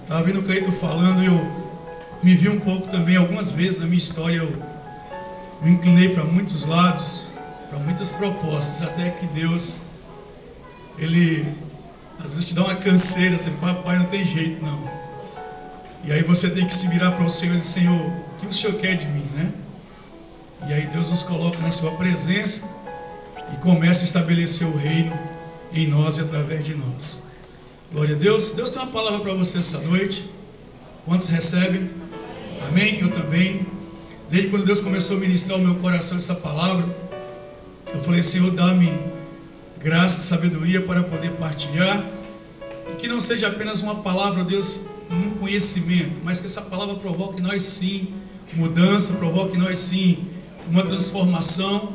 Estava vendo o Cleiton falando e eu me vi um pouco também. Algumas vezes na minha história eu me inclinei para muitos lados, para muitas propostas, até que Deus, Ele às vezes te dá uma canseira, assim, papai, não tem jeito não. E aí você tem que se virar para o Senhor e dizer: Senhor, o que o Senhor quer de mim, né? E aí Deus nos coloca na sua presença e começa a estabelecer o reino em nós e através de nós. Glória a Deus. Deus tem uma palavra para você essa noite. Quantos recebem? Amém? Eu também. Desde quando Deus começou a ministrar ao meu coração essa palavra, eu falei: Senhor, dá-me graça e sabedoria para poder partilhar, e que não seja apenas uma palavra, Deus, um conhecimento, mas que essa palavra provoque em nós sim mudança, provoque em nós sim uma transformação.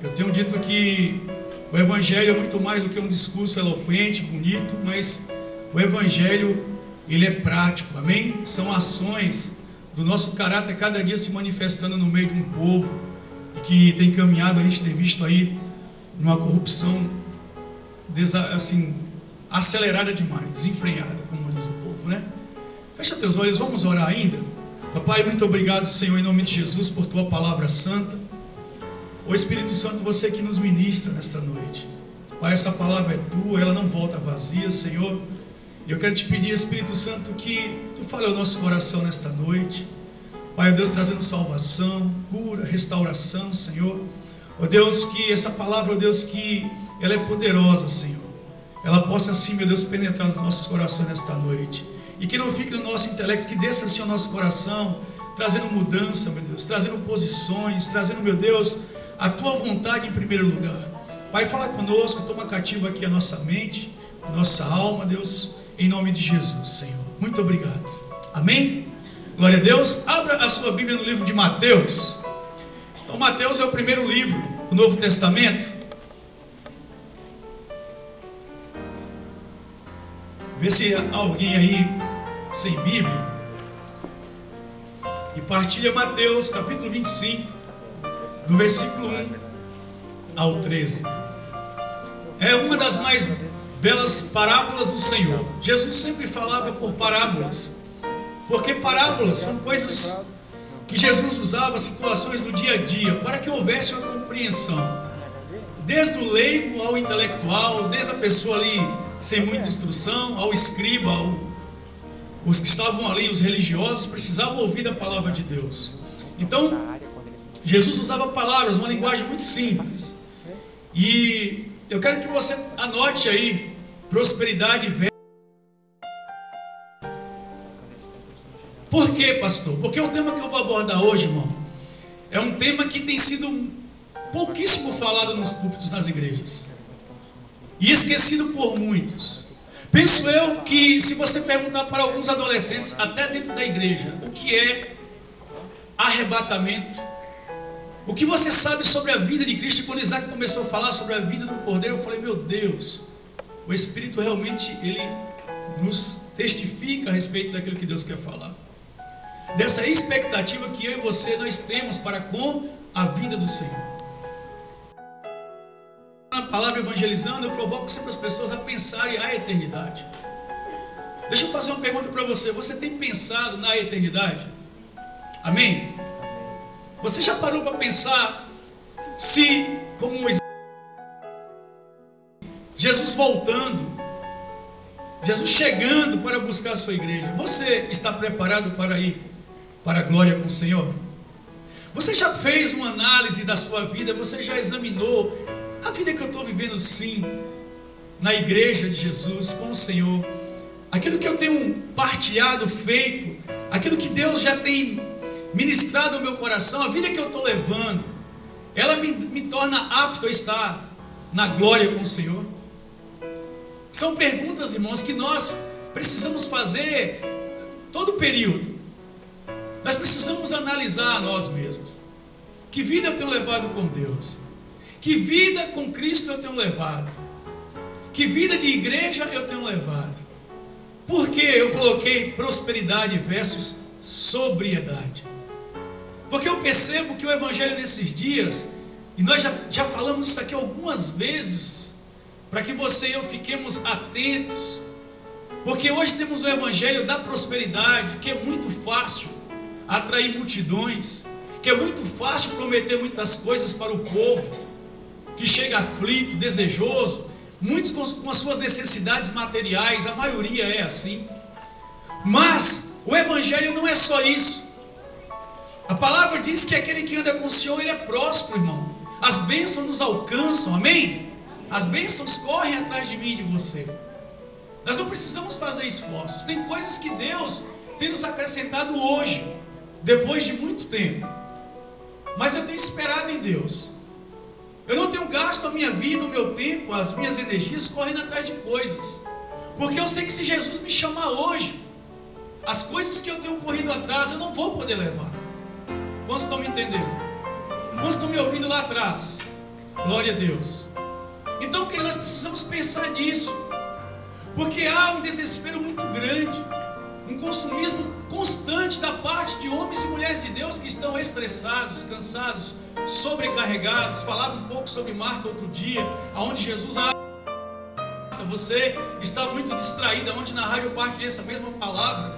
Eu tenho dito que o Evangelho é muito mais do que um discurso eloquente, bonito, mas o Evangelho, ele é prático, amém? São ações do nosso caráter cada dia se manifestando no meio de um povo e que tem caminhado, a gente tem visto aí numa corrupção assim, acelerada demais, desenfreada, como diz o povo, né? Fecha teus olhos, vamos orar ainda. Papai, muito obrigado, Senhor, em nome de Jesus, por tua palavra santa. Ô Espírito Santo, você que nos ministra nesta noite, Pai, essa palavra é tua, ela não volta vazia, Senhor. E eu quero te pedir, Espírito Santo, que tu fale ao nosso coração nesta noite, Pai, ó Deus, trazendo salvação, cura, restauração, Senhor. Ó Deus, que essa palavra, ó Deus, que ela é poderosa, Senhor. Ela possa assim, meu Deus, penetrar nos nossos corações nesta noite. E que não fique no nosso intelecto, que desça assim ao nosso coração, trazendo mudança, meu Deus, trazendo posições, trazendo, meu Deus, a tua vontade em primeiro lugar. Pai, fala conosco, toma cativo aqui a nossa mente, a nossa alma, Deus, em nome de Jesus, Senhor. Muito obrigado. Amém? Glória a Deus. Abra a sua Bíblia no livro de Mateus. Então, Mateus é o primeiro livro do Novo Testamento. Vê se há alguém aí sem Bíblia e partilha Mateus capítulo 25, do versículo 1 ao 13. É uma das mais belas parábolas do Senhor. Jesus sempre falava por parábolas, porque parábolas são coisas que Jesus usava, situações do dia a dia, para que houvesse uma compreensão, desde o leigo ao intelectual, desde a pessoa ali sem muita instrução, ao escriba, os que estavam ali, os religiosos, precisavam ouvir a palavra de Deus. Então, Jesus usava palavras, uma linguagem muito simples. E eu quero que você anote aí, prosperidade velha. Por quê, pastor? Porque o tema que eu vou abordar hoje, irmão, é um tema que tem sido pouquíssimo falado nos púlpitos nas igrejas e esquecido por muitos. Penso eu que se você perguntar para alguns adolescentes, até dentro da igreja, o que é arrebatamento, o que você sabe sobre a vida de Cristo. E quando Isaac começou a falar sobre a vida do Cordeiro, eu falei: meu Deus, o Espírito realmente, ele nos testifica a respeito daquilo que Deus quer falar, dessa expectativa que eu e você nós temos para com a vinda do Senhor. Na palavra evangelizando, eu provoco sempre as pessoas a pensarem a eternidade. Deixa eu fazer uma pergunta para você: você tem pensado na eternidade? Amém? Você já parou para pensar se, como Moisés, Jesus voltando, Jesus chegando para buscar a sua igreja, você está preparado para ir para a glória com o Senhor? Você já fez uma análise da sua vida? Você já examinou a vida que eu estou vivendo, sim, na igreja de Jesus, com o Senhor? Aquilo que eu tenho partilhado, feito, aquilo que Deus já tem ministrado ao meu coração, a vida que eu estou levando, ela me torna apto a estar na glória com o Senhor? São perguntas, irmãos, que nós precisamos fazer todo período. Nós precisamos analisar a nós mesmos. Que vida eu tenho levado com Deus? Que vida com Cristo eu tenho levado? Que vida de igreja eu tenho levado? Por que eu coloquei prosperidade versus sobriedade? Porque eu percebo que o Evangelho nesses dias, e nós já falamos isso aqui algumas vezes, para que você e eu fiquemos atentos, Porque hoje temos o evangelho da prosperidade, que é muito fácil atrair multidões, que é muito fácil prometer muitas coisas para o povo, que chega aflito, desejoso, muitos com as suas necessidades materiais, a maioria é assim. Mas o evangelho não é só isso. A palavra diz que aquele que anda com o Senhor, ele é próspero, irmão. As bênçãos nos alcançam, amém? As bênçãos correm atrás de mim e de você. Nós não precisamos fazer esforços. Tem coisas que Deus tem nos acrescentado hoje, depois de muito tempo. Mas eu tenho esperado em Deus. Eu não tenho gasto a minha vida, o meu tempo, as minhas energias correndo atrás de coisas. Porque eu sei que se Jesus me chamar hoje, as coisas que eu tenho corrido atrás, eu não vou poder levar. Quantos estão me entendendo? Quantos estão me ouvindo lá atrás? Glória a Deus. Então, queridos, nós precisamos pensar nisso. Porque há um desespero muito grande, um consumismo constante da parte de homens e mulheres de Deus que estão estressados, cansados, sobrecarregados. Falava um pouco sobre Marta outro dia, onde Jesus... Você está muito distraída, onde na rádio eu partilhei essa mesma palavra.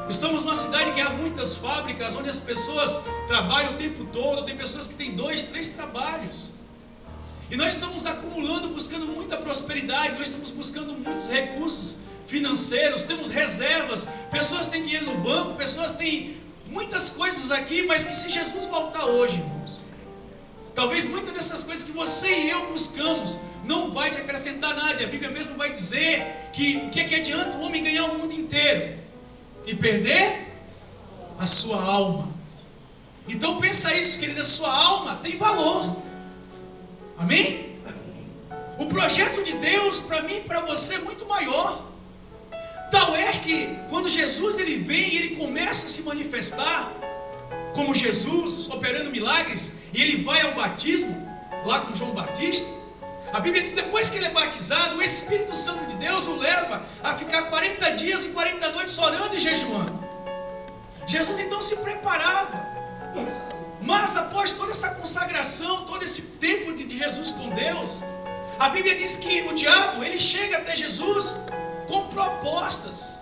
Estamos numa cidade que há muitas fábricas, onde as pessoas trabalham o tempo todo. Tem pessoas que têm 2, 3 trabalhos. E nós estamos acumulando, buscando muita prosperidade. Nós estamos buscando muitos recursos financeiros. Temos reservas. Pessoas têm dinheiro no banco. Pessoas têm muitas coisas aqui. Mas que se Jesus voltar hoje, irmãos, talvez muitas dessas coisas que você e eu buscamos não vai te acrescentar nada. E a Bíblia mesmo vai dizer que o que adianta o homem ganhar o mundo inteiro e perder a sua alma? Então pensa isso, querida, a sua alma tem valor. Amém? O projeto de Deus para mim e para você é muito maior. Tal é que quando Jesus ele vem e ele começa a se manifestar como Jesus, operando milagres, e ele vai ao batismo lá com João Batista, a Bíblia diz que depois que ele é batizado, o Espírito Santo de Deus o leva a ficar 40 dias e 40 noites orando e jejuando. Jesus então se preparava. Mas após toda essa consagração, todo esse tempo de Jesus com Deus, a Bíblia diz que o diabo, ele chega até Jesus com propostas,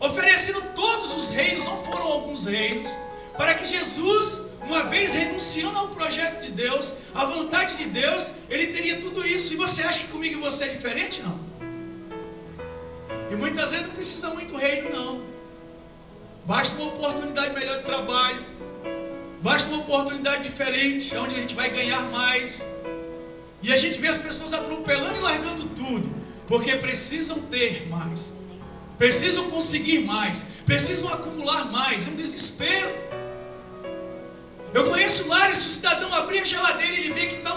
oferecendo todos os reinos, não foram alguns reinos, para que Jesus, uma vez renunciando ao projeto de Deus, à vontade de Deus, ele teria tudo isso. E você acha que comigo você é diferente? Não. E muitas vezes não precisa muito reino, não. Basta uma oportunidade melhor de trabalho, basta uma oportunidade diferente, onde a gente vai ganhar mais. E a gente vê as pessoas atropelando e largando tudo, porque precisam ter mais, precisam conseguir mais, precisam acumular mais. É um desespero. Eu conheço lares, se o cidadão abrir a geladeira, ele vê que está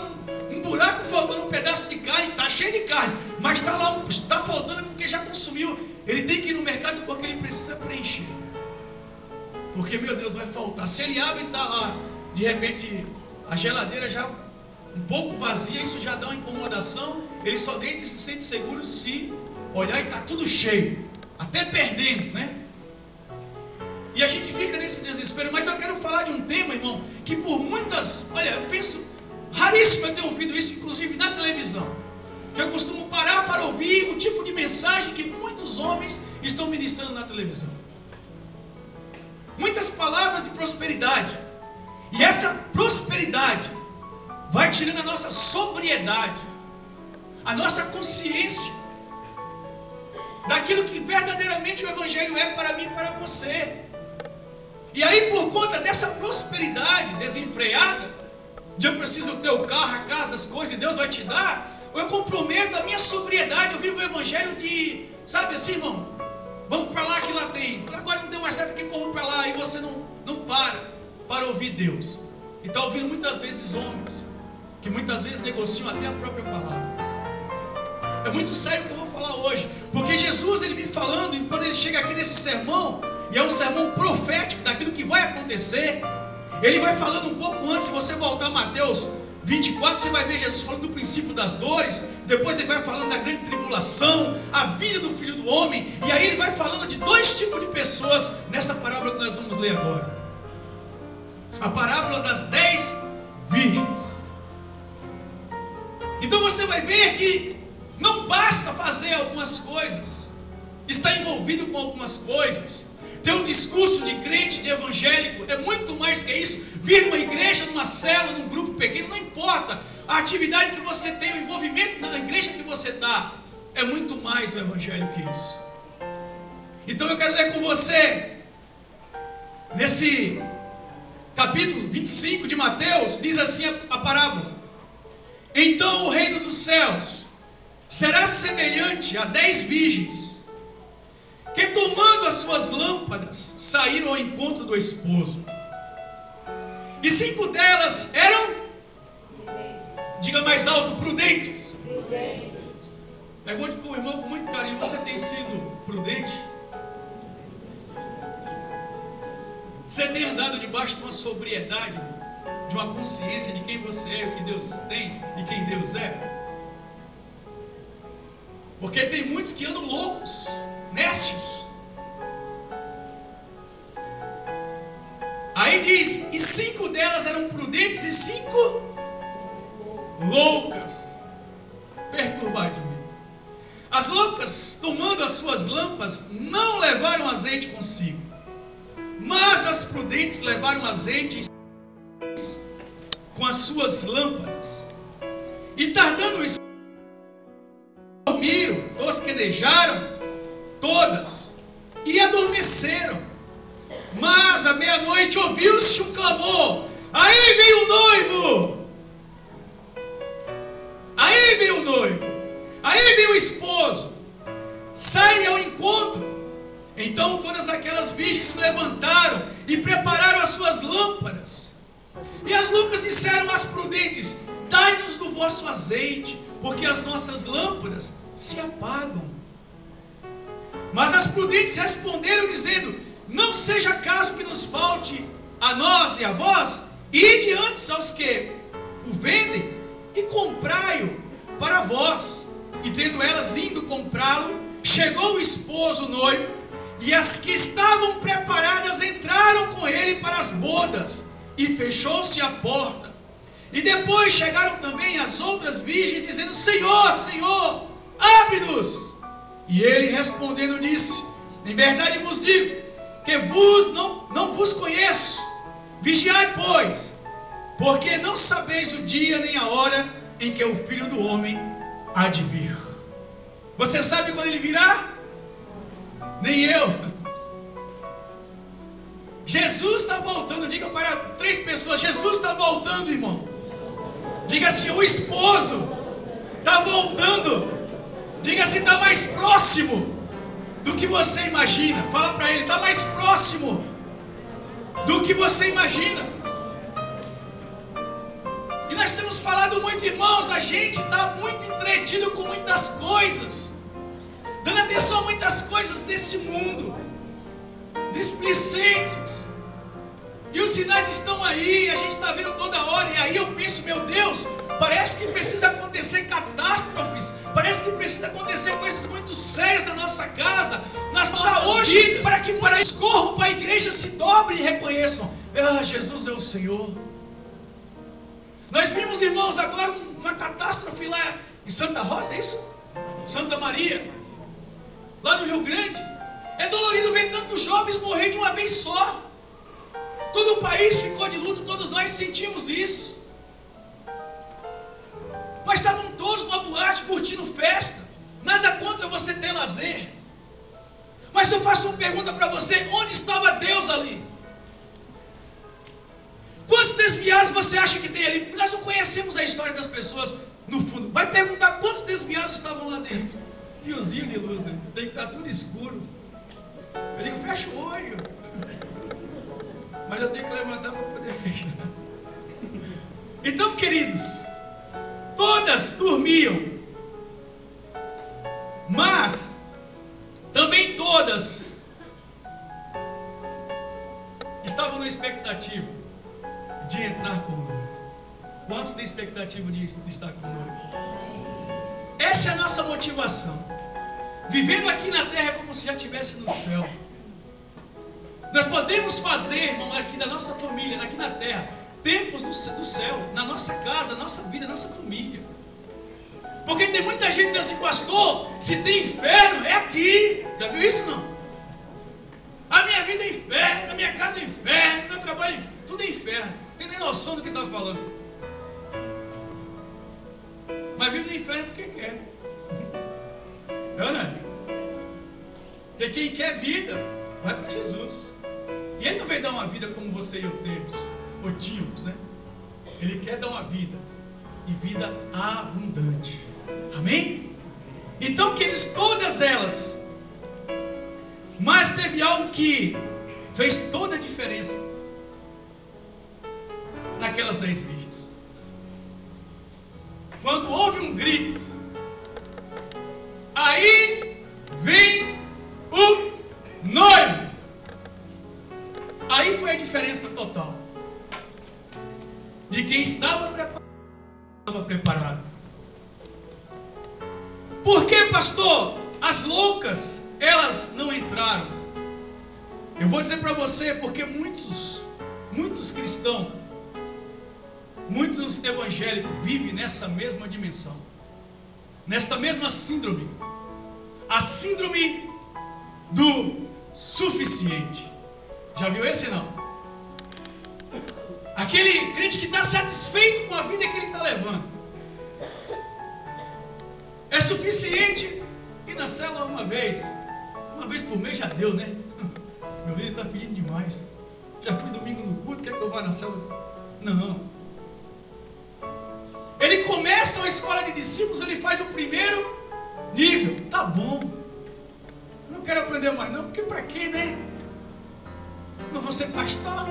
um buraco faltando um pedaço de carne, está cheio de carne, mas está lá, está faltando porque já consumiu. Ele tem que ir no mercado porque ele precisa preencher. Porque, meu Deus, vai faltar. Se ele abre e está lá, de repente, a geladeira já um pouco vazia, isso já dá uma incomodação. Ele só deita e se sente seguro se olhar e está tudo cheio, até perdendo, né? E a gente fica nesse desespero. Mas eu quero falar de um tema, irmão, que por muitas, olha, eu penso, raríssimo eu ter ouvido isso, inclusive na televisão, que eu costumo parar para ouvir o tipo de mensagem que muitos homens estão ministrando na televisão. Muitas palavras de prosperidade. E essa prosperidade vai tirando a nossa sobriedade, a nossa consciência daquilo que verdadeiramente o Evangelho é para mim e para você. E aí, por conta dessa prosperidade desenfreada, de eu preciso ter o carro, a casa, as coisas, e Deus vai te dar, eu comprometo a minha sobriedade. Eu vivo o Evangelho de, sabe assim, irmão, vamos para lá que lá tem, agora não deu mais certo, que corro para lá, e você não para ouvir Deus. E está ouvindo muitas vezes homens, que muitas vezes negociam até a própria palavra. É muito sério o que eu vou falar hoje, porque Jesus ele vem falando, e quando ele chega aqui nesse sermão, e é um sermão profético daquilo que vai acontecer, ele vai falando um pouco antes. Se você voltar a Mateus 24, você vai ver Jesus falando do princípio das dores, depois ele vai falando da grande tribulação, a vida do Filho do Homem, e aí ele vai falando de 2 tipos de pessoas nessa parábola que nós vamos ler agora. A parábola das 10 virgens. Então você vai ver que não basta fazer algumas coisas, está envolvido com algumas coisas. Ter um discurso de crente, de evangélico, é muito mais que isso. Vir numa igreja, numa célula, num grupo pequeno, não importa. A atividade que você tem, o envolvimento na igreja que você está, é muito mais o evangelho que isso. Então eu quero ler com você, nesse capítulo 25 de Mateus, diz assim a parábola: então o reino dos céus será semelhante a 10 virgens, que tomando as suas lâmpadas, saíram ao encontro do esposo. E 5 delas eram, diga mais alto, prudentes. Pergunte para o irmão com muito carinho: você tem sido prudente? Você tem andado debaixo de uma sobriedade, de uma consciência de quem você é, o que Deus tem e quem Deus é? Porque tem muitos que andam loucos, nécios. Aí diz: e 5 delas eram prudentes e 5 loucas, perturbadinhas. As loucas, tomando as suas lâmpadas, não levaram azeite consigo, mas as prudentes levaram azeite com as suas lâmpadas. E tardando o escuro, dormiram, tosquenejaram todas e adormeceram. Mas à meia-noite ouviu-se um clamor: aí vem o noivo! Aí vem o noivo! Aí vem o esposo! Saem ao encontro. Então todas aquelas virgens se levantaram e prepararam as suas lâmpadas. E as loucas disseram às prudentes: dai-nos do vosso azeite, porque as nossas lâmpadas se apagam. Mas as prudentes responderam dizendo: não seja caso que nos falte a nós e a vós, ide antes aos que o vendem e comprai-o para vós. E tendo elas indo comprá-lo, chegou o esposo, o noivo, e as que estavam preparadas entraram com ele para as bodas, e fechou-se a porta. E depois chegaram também as outras virgens, dizendo: Senhor, Senhor, abre-nos. E ele respondendo disse: em verdade vos digo, que não vos conheço. Vigiai, pois, porque não sabeis o dia nem a hora em que o Filho do Homem há de vir. Você sabe quando ele virá? Nem eu. Jesus está voltando. Diga para 3 pessoas: Jesus está voltando, irmão. Diga assim: o esposo está voltando. Diga assim: está mais próximo do que você imagina. Fala para ele: está mais próximo do que você imagina. E nós temos falado muito, irmãos, a gente está muito entretido com muitas coisas, dando atenção a muitas coisas desse mundo, displicentes. E os sinais estão aí, a gente está vendo toda hora. E aí eu penso: meu Deus, parece que precisa acontecer catástrofes, parece que precisa acontecer coisas muito sérias na nossa casa, nas nossas vidas, para que muitos corram para a igreja, se dobrem e reconheçam: ah, Jesus é o Senhor. Nós vimos, irmãos, agora uma catástrofe lá em Santa Rosa, é isso? Santa Maria, lá no Rio Grande. É dolorido ver tantos jovens morrer de uma vez só. Todo o país ficou de luto, todos nós sentimos isso. Mas estavam todos numa boate curtindo festa. Nada contra você ter lazer. Mas eu faço uma pergunta para você: onde estava Deus ali? Quantos desviados você acha que tem ali? Porque nós não conhecemos a história das pessoas no fundo. Vai perguntar quantos desviados estavam lá dentro. Fiozinho de luz, né? Tem que estar tudo escuro. Eu digo: fecha o olho. Mas eu tenho que levantar para poder fechar. Então, queridos, todas dormiam, mas também todas estavam na expectativa de entrar com o noivo. Quantos têm expectativa de estar com o noivo? Essa é a nossa motivação. Vivendo aqui na terra como se já estivesse no céu. Nós podemos fazer, irmão, aqui da nossa família, aqui na terra, tempos do céu, na nossa casa, na nossa vida, na nossa família. Porque tem muita gente dizendo assim, pastor, se tem inferno, é aqui. Já viu isso não? A minha vida é inferno, a minha casa é inferno, meu trabalho é inferno, tudo é inferno. Não tem nem noção do que está falando. Mas vive no inferno porque quer. Não é? Porque quem quer vida, vai para Jesus. E Ele não veio dar uma vida como você e eu temos, ou tínhamos, né? Ele quer dar uma vida, e vida abundante. Amém? Então, queridos, todas elas. Mas teve algo que fez toda a diferença naquelas 10 virgens. Quando houve um grito, aí vem o noivo. Aí foi a diferença total de quem estava preparado. Por que, pastor, as loucas, elas não entraram? Eu vou dizer para você, porque muitos cristãos, muitos evangélicos vivem nessa mesma dimensão, nesta mesma síndrome, a síndrome do suficiente. Já viu esse não? Aquele crente que está satisfeito com a vida que ele está levando. É suficiente ir na célula uma vez por mês já deu, né? Meu líder está pedindo demais. Já fui domingo no culto, quer que eu vá na célula? Não. Ele começa uma escola de discípulos, ele faz o primeiro nível. Tá bom. Eu não quero aprender mais não, porque para quê, né? Não vou ser pastor.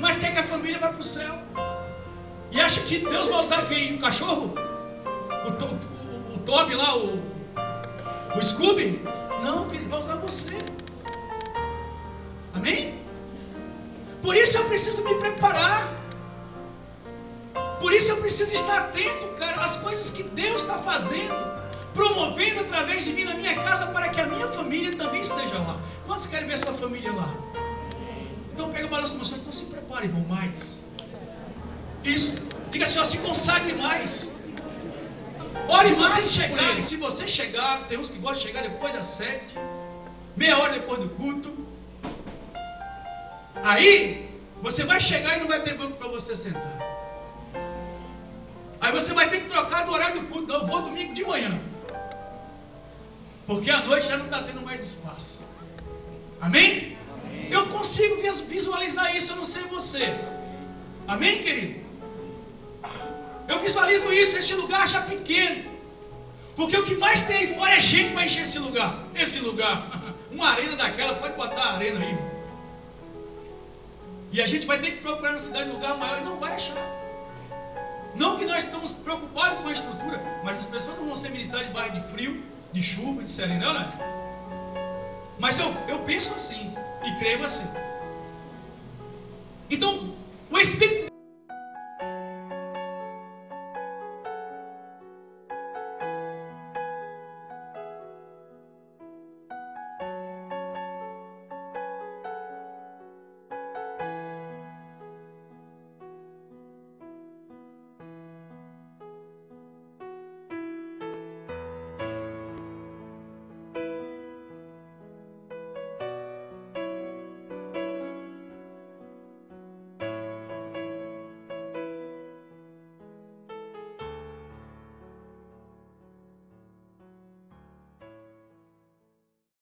Mas quer que a família vá para o céu. E acha que Deus vai usar quem? Um cachorro? O Toby lá, o Scooby? Não, que Ele vai usar você. Amém? Por isso eu preciso me preparar. Por isso eu preciso estar atento, cara, às coisas que Deus está fazendo, promovendo através de mim na minha casa, para que a minha família também esteja lá. Quantos querem ver sua família lá? Então pega o balanço no chão, então se prepare, irmão, mais. Isso. Diga assim, ó, se consagre mais. Ore mais, chegar. Se você chegar, tem uns que gostam de chegar depois das 7, meia hora depois do culto. Aí você vai chegar e não vai ter banco para você sentar. Aí você vai ter que trocar do horário do culto. Não, eu vou domingo de manhã, porque à noite já não está tendo mais espaço. Amém? Amém? Eu consigo visualizar isso, eu não sei você. Amém, querido? Eu visualizo isso, este lugar já pequeno. Porque o que mais tem aí fora é gente para encher esse lugar. Esse lugar. Uma arena daquela, pode botar a arena aí. E a gente vai ter que procurar na cidade um lugar maior e não vai achar. Não que nós estamos preocupados com a estrutura, mas as pessoas não vão ser ministradas de bairro de frio, de chuva, de sereno, não, né? Mas eu penso assim e creio assim. Então, o Espírito